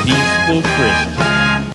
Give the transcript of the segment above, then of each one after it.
peaceful Christian.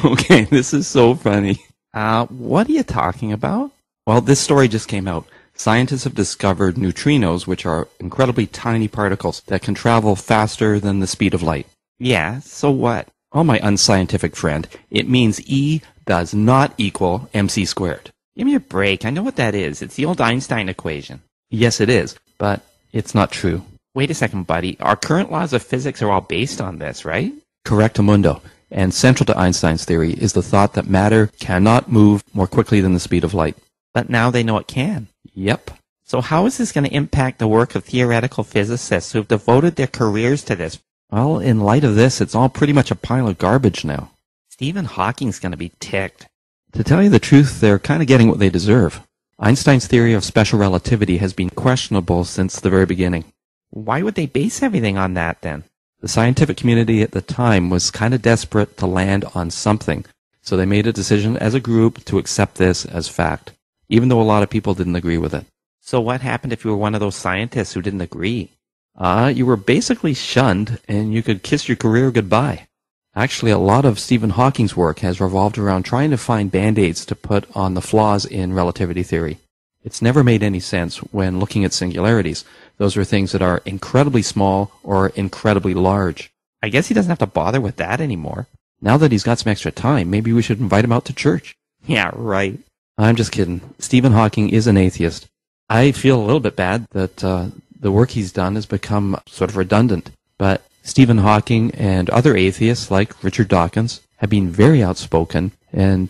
Okay, this is so funny. What are you talking about? Well, this story just came out. Scientists have discovered neutrinos, which are incredibly tiny particles that can travel faster than the speed of light. Yeah, so what? Oh, my unscientific friend, it means E does not equal mc squared. Give me a break. I know what that is. It's the old Einstein equation. Yes, it is, but it's not true. Wait a second, buddy. Our current laws of physics are all based on this, right? Correctamundo. And central to Einstein's theory is the thought that matter cannot move more quickly than the speed of light. But now they know it can. Yep. So how is this going to impact the work of theoretical physicists who have devoted their careers to this? Well, in light of this, it's all pretty much a pile of garbage now. Stephen Hawking's going to be ticked. To tell you the truth, they're kind of getting what they deserve. Einstein's theory of special relativity has been questionable since the very beginning. Why would they base everything on that, then? The scientific community at the time was kind of desperate to land on something, so they made a decision as a group to accept this as fact, even though a lot of people didn't agree with it. So what happened if you were one of those scientists who didn't agree? You were basically shunned, and you could kiss your career goodbye. Actually, a lot of Stephen Hawking's work has revolved around trying to find band-aids to put on the flaws in relativity theory. It's never made any sense when looking at singularities. Those are things that are incredibly small or incredibly large. I guess he doesn't have to bother with that anymore. Now that he's got some extra time, maybe we should invite him out to church. Yeah, right. I'm just kidding. Stephen Hawking is an atheist. I feel a little bit bad that the work he's done has become sort of redundant. But Stephen Hawking and other atheists like Richard Dawkins have been very outspoken and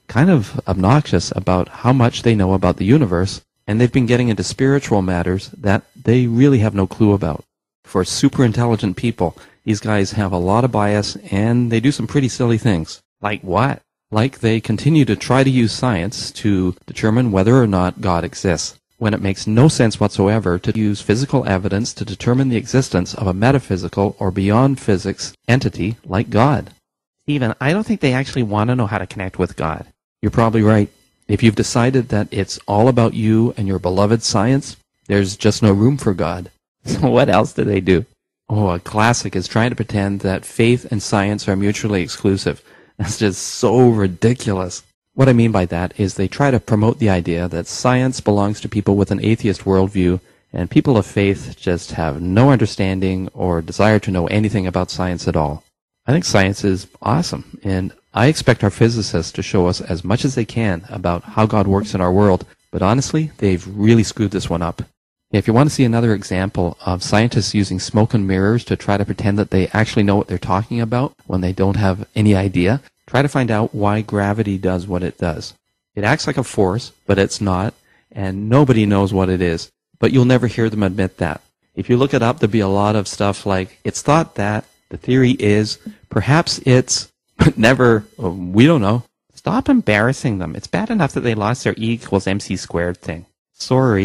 kind of obnoxious about how much they know about the universe, and they've been getting into spiritual matters that they really have no clue about. For super intelligent people, these guys have a lot of bias, and they do some pretty silly things. Like what? Like they continue to try to use science to determine whether or not God exists, when it makes no sense whatsoever to use physical evidence to determine the existence of a metaphysical or beyond physics entity like God. Stephen, I don't think they actually want to know how to connect with God. You're probably right. If you've decided that it's all about you and your beloved science, there's just no room for God. So what else do they do? Oh, a classic is trying to pretend that faith and science are mutually exclusive. That's just so ridiculous. What I mean by that is they try to promote the idea that science belongs to people with an atheist worldview, and people of faith just have no understanding or desire to know anything about science at all. I think science is awesome, and I expect our physicists to show us as much as they can about how God works in our world, but honestly, they've really screwed this one up. If you want to see another example of scientists using smoke and mirrors to try to pretend that they actually know what they're talking about when they don't have any idea, try to find out why gravity does what it does. It acts like a force, but it's not, and nobody knows what it is, but you'll never hear them admit that. If you look it up, there'll be a lot of stuff like, it's thought that, the theory is, perhaps it's, but never, we don't know. Stop embarrassing them. It's bad enough that they lost their E equals mc squared thing. Sorry.